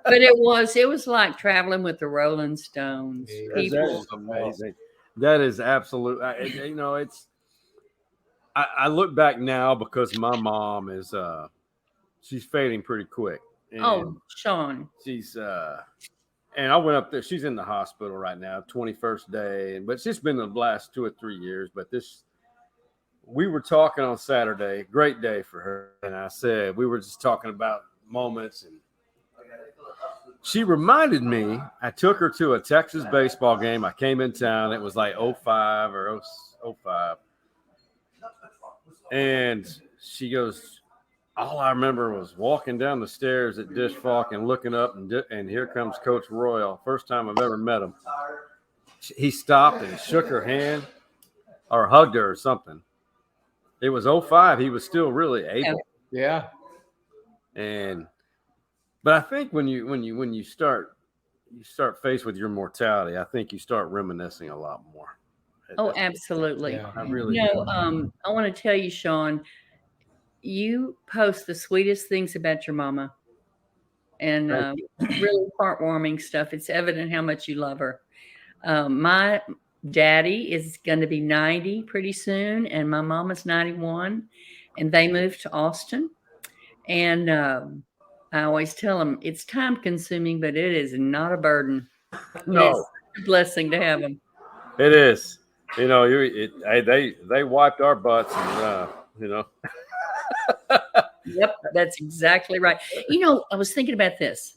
But it was like traveling with the Rolling Stones. That is amazing. That is absolute. I look back now because my mom is she's fading pretty quick. And Sean. She's and I went up there. She's in the hospital right now, 21st day, but it's been the last 2 or 3 years. But we were talking on Saturday, great day for her. And I said, we were just talking about moments. And she reminded me, I took her to a Texas baseball game. I came in town. It was like 05 or 05. And she goes, all I remember was walking down the stairs at Dish Falk and looking up, and here comes Coach Royal. First time I've ever met him. He stopped and shook her hand or hugged her or something. It was 05. He was still really able. Yeah. But I think when you start faced with your mortality, I think you start reminiscing a lot more. Oh, absolutely. Yeah, I really I want to tell you, Sean, you post the sweetest things about your mama, and really heartwarming stuff. It's evident how much you love her. My daddy is going to be 90 pretty soon, and my mama's 91, and they moved to Austin. And I always tell them it's time consuming, but it is not a burden. No, it's a blessing to have them. It is. They wiped our butts, and Yep, that's exactly right. I was thinking about this.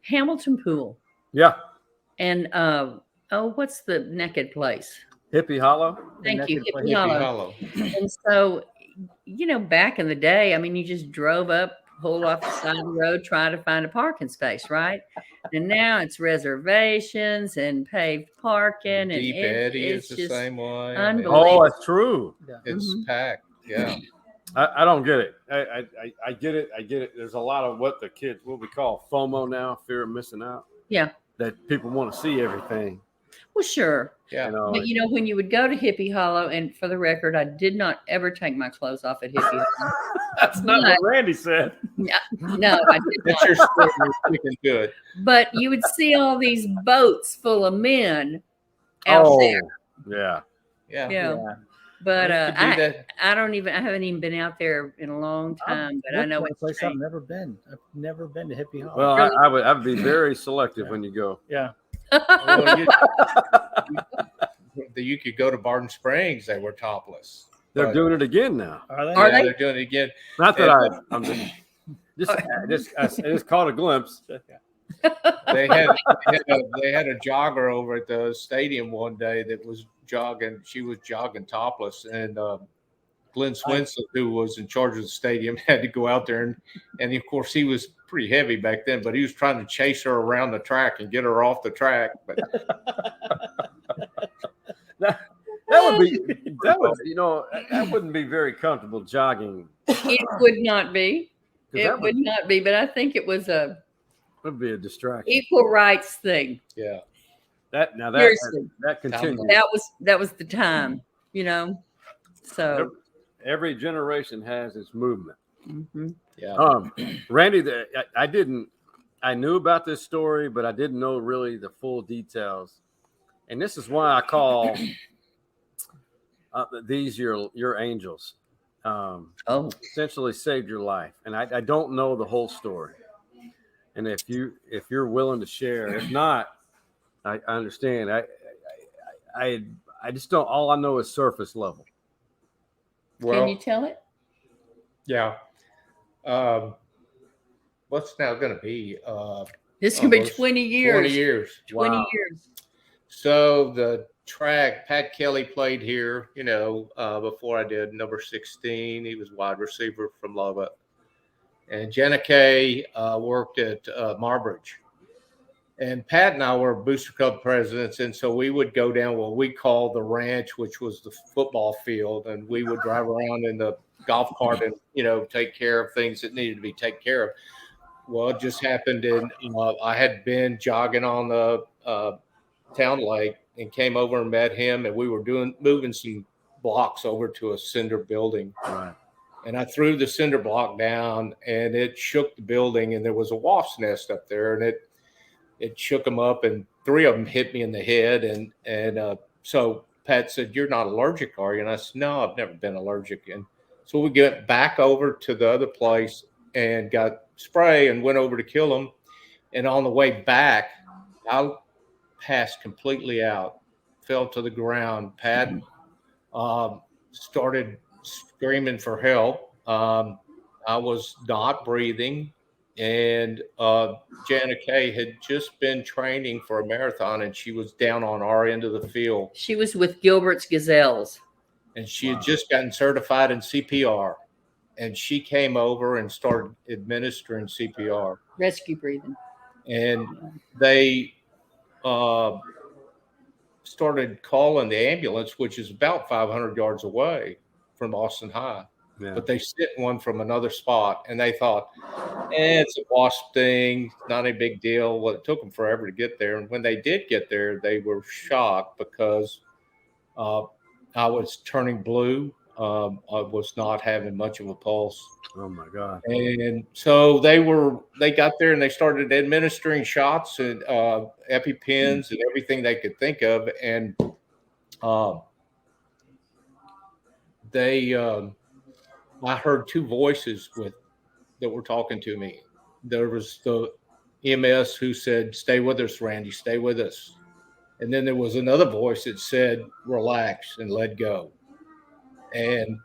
Hamilton Pool. Yeah. And what's the naked place? Hippie Hollow. Thank you, Hippie Hollow. And so, back in the day, you just drove up, pulled off the side of the road, trying to find a parking space, right? And now it's reservations and paved parking. Deep and Eddy it's is the same way. Unbelievable. Oh, it's true. It's packed. Yeah. I don't get it. I get it. I get it. There's a lot of what we call FOMO now, fear of missing out. Yeah. That people want to see everything. Well, sure. Yeah. But when you would go to Hippie Hollow, and for the record, I did not ever take my clothes off at Hippie Hollow. That's not what Randy said. No, I did That's not. your story. You're speaking good. But you would see all these boats full of men out there. Yeah. Yeah. But I haven't even been out there in a long time. But I know it's a place I've never been. I've never been to Hippie Hollow. Well, Really? I would be very selective when you go. Yeah. Well, you could go to Barton Springs. They were topless. They're doing it again now. Are they? Are they? They're doing it again. Not that I'm just caught a glimpse. They had a jogger over at the stadium one day that was jogging. She was jogging topless, and Glenn Swenson, who was in charge of the stadium, had to go out there, and of course he was pretty heavy back then, but he was trying to chase her around the track and get her off the track. But that wouldn't be very comfortable jogging. It would not be. It would not be. But I think it was would be a distraction. Equal rights thing. Yeah. That continues. That was the time, So every generation has its movement. Mm-hmm. Yeah. Randy, I knew about this story, but I didn't know really the full details. And this is why I call these your angels. Essentially saved your life. And I don't know the whole story. And if you're willing to share, if not, I understand. I just don't. All I know is surface level. Well, can you tell it? Yeah. What's now going to be? This is going to be 20 years. 20 years. 20 Wow. years. So the track, Pat Kelly played here, before I did, number 16. He was wide receiver from Lubbock. And Jenna Kay worked at Marbridge. And Pat and I were Booster Club presidents, and so we would go down what we called the ranch, which was the football field, and we would drive around in the golf cart and, take care of things that needed to be taken care of. Well, it just happened, and I had been jogging on the town lake and came over and met him, and we were moving some blocks over to a cinder building. Right. And I threw the cinder block down, and it shook the building, and there was a wasp's nest up there, and it shook them up, and 3 of them hit me in the head. And so Pat said, "You're not allergic, are you?" And I said, "No, I've never been allergic." And so we get back over to the other place and got spray and went over to kill them. And on the way back, I passed completely out, fell to the ground. Pat started screaming for help. I was not breathing. And Jenna Kay had just been training for a marathon, and she was down on our end of the field. She was with Gilbert's Gazelles. And she had just gotten certified in CPR. And she came over and started administering CPR. Rescue breathing. And they started calling the ambulance, which is about 500 yards away from Austin High. Yeah. But they sent one from another spot, and they thought, it's a wasp thing, not a big deal. Well, it took them forever to get there. And when they did get there, they were shocked because I was turning blue. I was not having much of a pulse. Oh my God. And so they got there and they started administering shots and EpiPens and everything they could think of. And I heard 2 voices that were talking to me. There was the EMS who said, "Stay with us, Randy, stay with us." And then there was another voice that said, "Relax and let go." And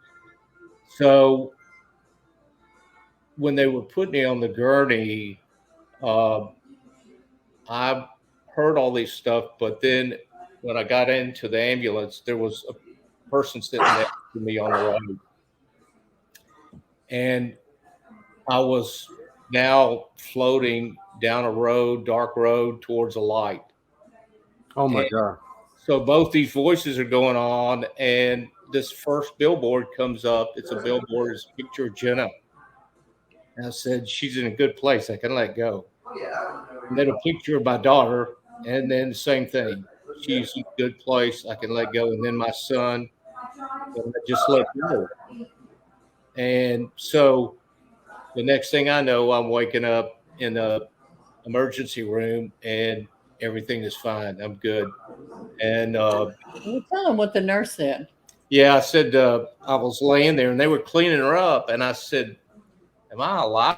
so when they were putting me on the gurney, I heard all these stuff. But then when I got into the ambulance, there was a person sitting next to me on the road. And I was now floating down a road, dark road, towards a light. Oh my God. So both these voices are going on, and this first billboard comes up. It's a billboard. It's a picture of Jenna. And I said, "She's in a good place. I can let go." And then a picture of my daughter, and then the same thing. She's in a good place. I can let go. And then my son, and I just let go. And so the next thing I know, I'm waking up in the emergency room, and everything is fine. I'm good. And Well, tell them what the nurse said. yeah, I said, I was laying there and they were cleaning her up. And I said, "Am I alive?"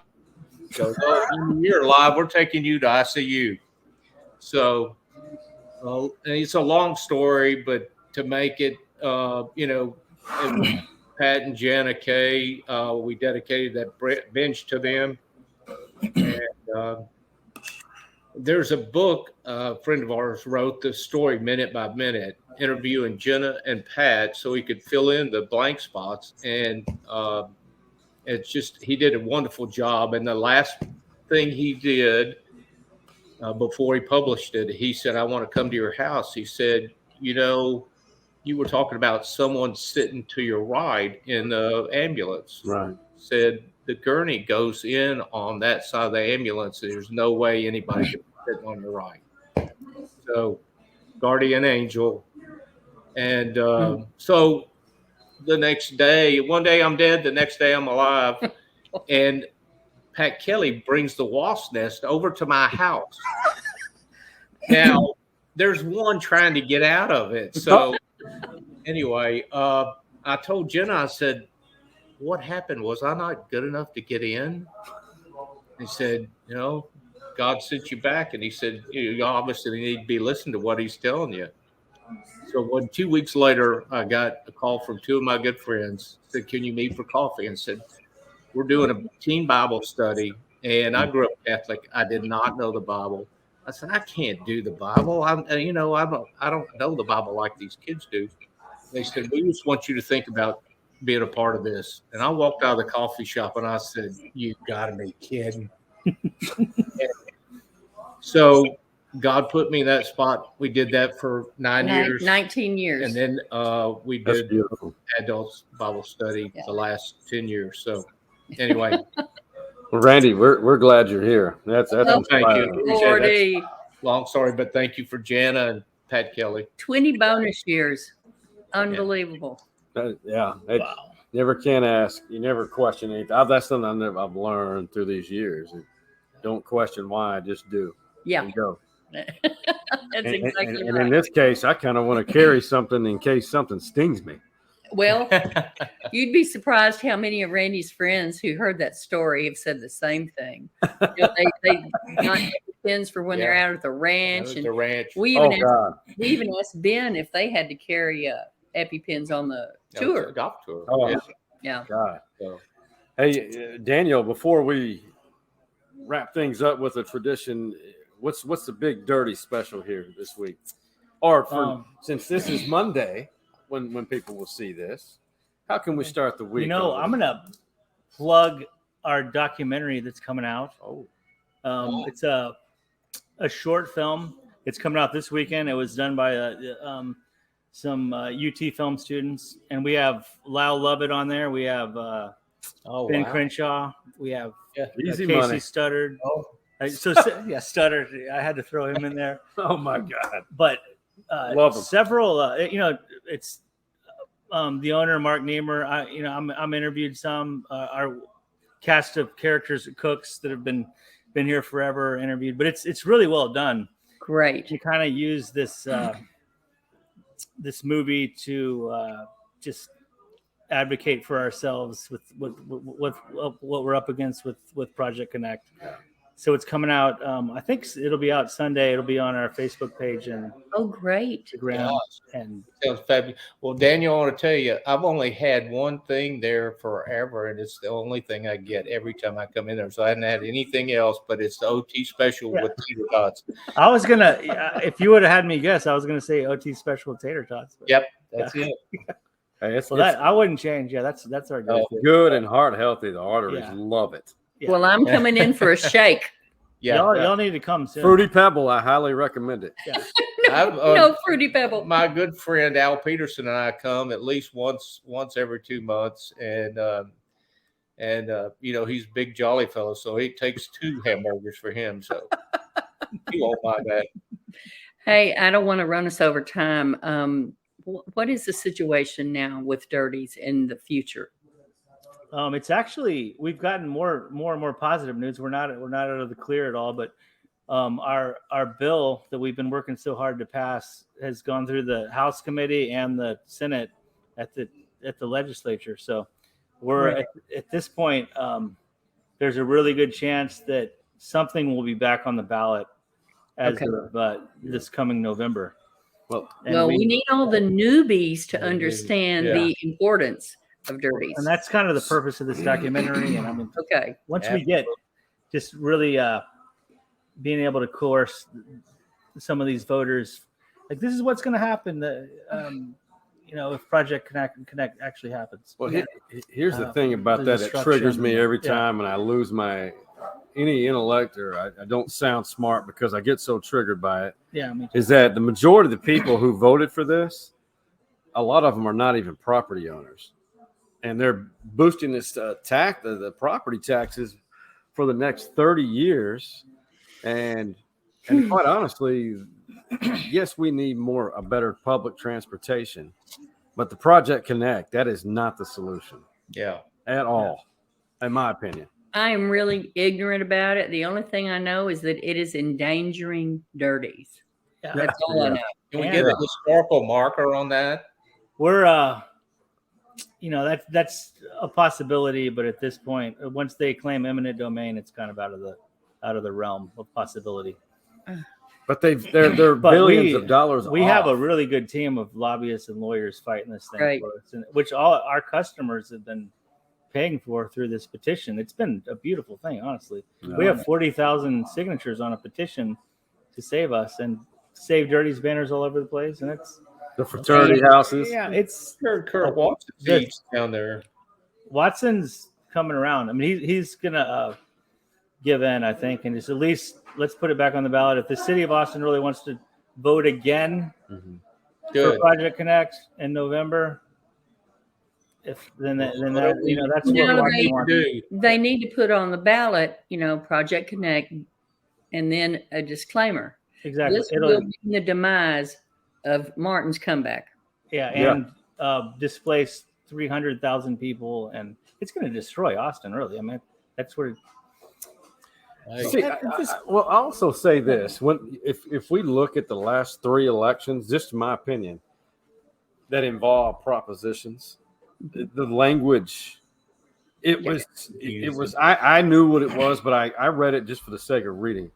She goes, "Oh, you're alive. We're taking you to ICU." So it's a long story, but to make it, and Pat and Jenna Kay, we dedicated that bench to them. And there's a book a friend of ours wrote, the story minute by minute, interviewing Jenna and Pat so he could fill in the blank spots. And it's just, he did a wonderful job. And the last thing he did before he published it, he said, "I want to come to your house." He said, "You were talking about someone sitting to your right in the ambulance." Right. Said, "The gurney goes in on that side of the ambulance. There's no way anybody can sit on your right." So, guardian angel. And so the next day, one day I'm dead, the next day I'm alive. And Pat Kelly brings the wasp nest over to my house. Now, there's one trying to get out of it. So anyway, I told Jenna, I said, what happened? Was I not good enough to get in? He said, God sent you back. And he said, you obviously need to be listening to what he's telling you. So 2 weeks later, I got a call from two of my good friends. Said, can you meet for coffee? And said, we're doing a teen Bible study. And I grew up Catholic. I did not know the Bible. I said, I can't do the Bible. I don't know the Bible like these kids do. They said, we just want you to think about being a part of this. And I walked out of the coffee shop and I said, you gotta be kidding. So God put me in that spot. We did that for 19 years. And then we did adults Bible study the last 10 years. So anyway. Well, Randy, we're glad you're here. That's thank you. Lordy. Long story, but thank you for Jana and Pat Kelly. 20 bonus years. Unbelievable. Wow. Wow. Never can ask. You never question anything. That's something I've learned through these years. Don't question why, just do. Yeah. And go. That's exactly right. And in this case, I kind of want to carry something in case something stings me. Well, you'd be surprised how many of Randy's friends who heard that story have said the same thing. They got pins for when they're out at the ranch. The ranch. We even asked Ben if they had to carry EpiPens on the tour. Golf tour. Oh, yeah. God. So. Hey, Daniel, before we wrap things up with a tradition, what's the big dirty special here this week? Or since this is Monday, when people will see this, how can we start the week? I'm gonna plug our documentary that's coming out. It's a short film. It's coming out this weekend. It was done by some UT film students, and we have Lyle Lovett on there. We have Ben Crenshaw. We have Easy Casey money. Studdard. Studdard. I had to throw him in there. Oh my God! But love him. Several. It's the owner, Mark Niemer. I'm interviewed some. Our cast of characters, cooks that have been here forever, interviewed. But it's really well done. Great. We kind of use this this movie to just advocate for ourselves with what we're up against with Project Connect. Yeah. So it's coming out. I think it'll be out Sunday. It'll be on our Facebook page and great. Instagram. And sounds fabulous. Well, Daniel, I want to tell you, I've only had one thing there forever, and it's the only thing I get every time I come in there. So I hadn't had anything else, but it's the OT special with tater tots. I was gonna, if you would have had me guess, I was gonna say OT special tater tots. But yep, that's it. Hey, I wouldn't change. Yeah, that's our good and heart healthy. The arteries love it. Yeah. Well, I'm coming in for a shake. Y'all need to come soon. Fruity Pebble, I highly recommend it. Yeah. No Fruity Pebble. My good friend Al Peterson and I come at least once every 2 months, and he's a big jolly fellow, so he takes 2 hamburgers for him. So you won't mind that. Hey, I don't want to run us over time. What is the situation now with Dirties in the future? It's actually, we've gotten more and more positive news. We're not out of the clear at all, but our bill that we've been working so hard to pass has gone through the House committee and the Senate at the legislature. So we're at this point, there's a really good chance that something will be back on the ballot as of this coming November. Well, we need all the newbies to understand the importance of Dirties. And that's kind of the purpose of this documentary. And I mean, once we get just really being able to coerce some of these voters, like this is what's going to happen. If Project Connect actually happens. Well, here's the thing about that. It triggers me every time, and I lose any intellect, or I don't sound smart because I get so triggered by it. Yeah, is that the majority of the people who voted for this, a lot of them are not even property owners. And they're boosting this the property taxes for the next 30 years. And quite honestly, yes, we need a better public transportation. But the Project Connect, that is not the solution. Yeah. At all, in my opinion. I am really ignorant about it. The only thing I know is that it is endangering Dirties. Yeah. That's all I know. Can we Yeah. get a historical marker on that? We're that's a possibility, but at this point, once they claim eminent domain, it's kind of out of the realm of possibility. But they're But billions of dollars. We have a really good team of lobbyists and lawyers fighting this thing Right. for us, and which all our customers have been paying for through this petition. It's been a beautiful thing, honestly. We have 40,000 signatures on a petition to save us and save Dirty's banners all over the place, and it's the fraternity houses. yeah, it's Kurt Watson's seats down there. Watson's coming around. I mean, he's gonna give in, I think, and just at least let's put it back on the ballot. If the city of Austin really wants to vote again for Project Connect in November, then that's what we want to do. They need to put on the ballot, Project Connect, and then a disclaimer. Exactly. This will be the demise of Martin's comeback. Yeah, and displace 300,000 people, and it's going to destroy Austin. Really, I mean, that's where. See, I'll also say this: if we look at the last 3 elections, just in my opinion, that involve propositions, the language, it was. I knew what it was, but I read it just for the sake of reading.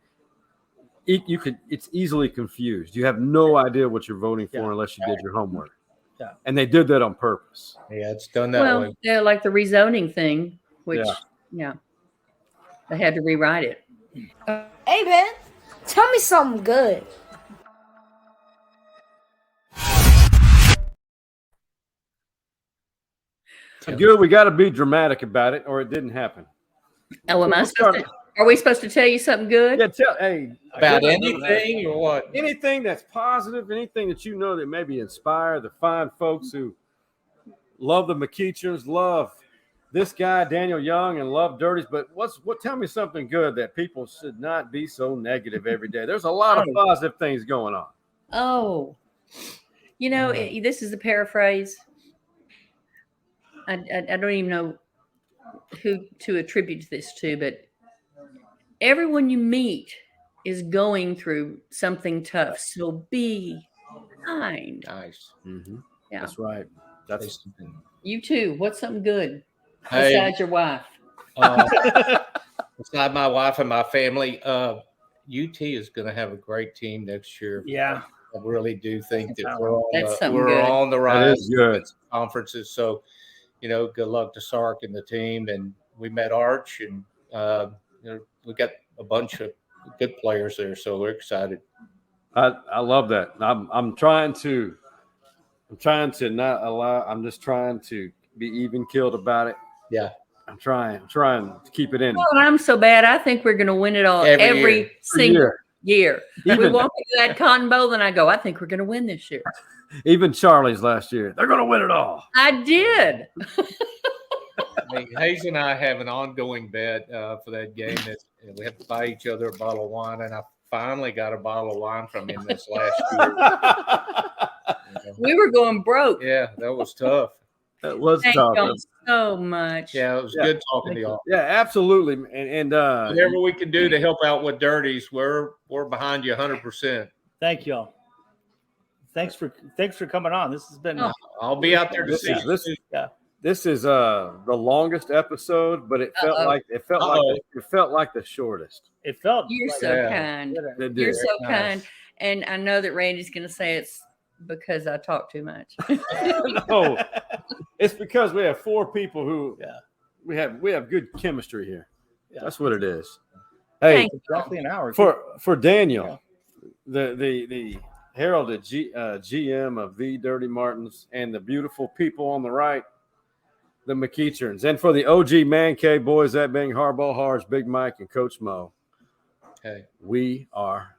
It's easily confused. You have no idea what you're voting for unless you did your homework. Yeah, and they did that on purpose. Yeah, it's done that way. Yeah, like the rezoning thing, which they had to rewrite it. Hey man, tell me something good. Good. We got to be dramatic about it, or it didn't happen. Oh, are we supposed to tell you something good? Yeah, about anything or what? Anything that's positive, anything that you know that maybe inspire the fine folks who love the McEacherns, love this guy Daniel Young, and love Dirties. But tell me something good that people should not be so negative every day. There's a lot of positive things going on. Oh, this is a paraphrase. I don't even know who to attribute this to, but everyone you meet is going through something tough. So be kind. Nice. Mm-hmm. Yeah. That's right. That's you too. What's something good besides your wife? Beside my wife and my family, UT is going to have a great team next year. Yeah. I really do think that we're on the That rise. is good. Conferences. So, good luck to Sark and the team. And we met Arch, and we got a bunch of good players there. So we're excited. I love that. I'm trying to not allow. I'm just trying to be even keeled about it. Yeah. I'm trying to keep it in. Oh, I'm so bad. I think we're going to win it all every single year. We walk into that Cotton Bowl, and I go, I think we're going to win this year. Even Charlie's last year, they're going to win it all. I did. Hayes and I have an ongoing bet for that game. We have to buy each other a bottle of wine, and I finally got a bottle of wine from him this last year. We were going broke. Yeah, that was tough. That was Thank tough. you so much. Yeah, it was good talking to y'all. Yeah, absolutely. And whatever we can do to help out with Dirties, we're behind you 100%. Thank y'all. Thanks for coming on. This has been. I'll be out there to see you. This is the longest episode, but it felt like the shortest. It felt. You're so kind. You're so kind. And I know that Randy's going to say it's because I talk too much. No, it's because we have 4 people who we have good chemistry here. Yeah. That's what it is. Hey, exactly an hour for Daniel, the heralded GM of the Dirty Martins, and the beautiful people on the right, the McEacherns, and for the OG Man Cave boys, that being Harbaugh Harge, Big Mike, and Coach Mo. Okay, we are